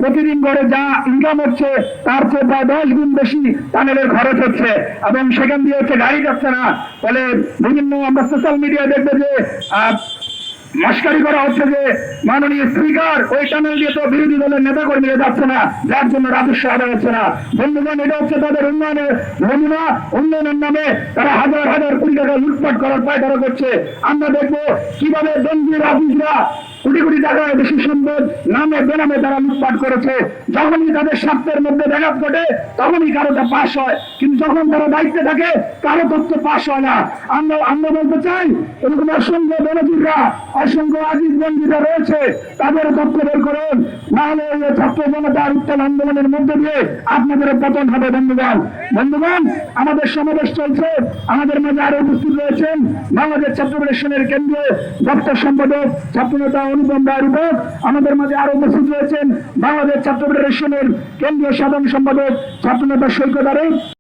প্রতিদিন গড়ে যা ইনকাম হচ্ছে তার চেয়ে প্রায় 10 গুণ বেশি টানেলের খরচ হচ্ছে, এবং সেখান দিয়ে হচ্ছে গাড়ি যাচ্ছে না। ফলে বিভিন্ন আমরা সোশ্যাল মিডিয়ায় দেখবো যে মস্কারি করা হচ্ছে যে মাননীয় স্পিকার ওই টানেল দিয়ে তো বিরোধী দলের নেতা কর্মীরা যাচ্ছে না, যার জন্য রাজস্ব আদায় হচ্ছে না। বন্ধুগণ, এটা হচ্ছে তাদের উন্নয়নের নমুনা। উন্নয়নের নামে তারা হাজার হাজার কোটি টাকা লুটপাট করার পায়তারা করছে। আমরা দেখবো কিভাবে দণ্ডীয় রাজনীতিরা কোটি কোটি টাকায় বেশি সম্পদ নামে বেনামে তারা লুটপাট করেছে। যখনই তাদের স্বার্থের মধ্যে ব্যাঘাত ঘটে তখনই কারোটা পাশ হয়, কিন্তু যখন তারা দায়িত্বে থাকে কারো তথ্য পাশ হয় না। আমরা বলতে চাই, এরকম অসংখ্য দলজিরা অসংখ্য আজিজ বন্দীরা রয়েছে, তাদের তথ্য বের করুন, না হলে ছাত্র জনতার উত্তাল আন্দোলনের মধ্যে দিয়ে আপনাদের পতন হবে। বন্ধুগণ, আমাদের সমাবেশ চলছে। আমাদের মাঝে আরো উপস্থিত রয়েছেন বাংলাদেশ ছাত্র ফেডারেশনের কেন্দ্রীয় দপ্তর সম্পাদক ছাত্রনেতা অনুপম রায় রূপক। আমাদের মাঝে আরো উপস্থিত রয়েছেন বাংলাদেশ ছাত্র ফেডারেশনের কেন্দ্রীয় সাধারণ সম্পাদক ছাত্রনেতা সৈকত আরিফ।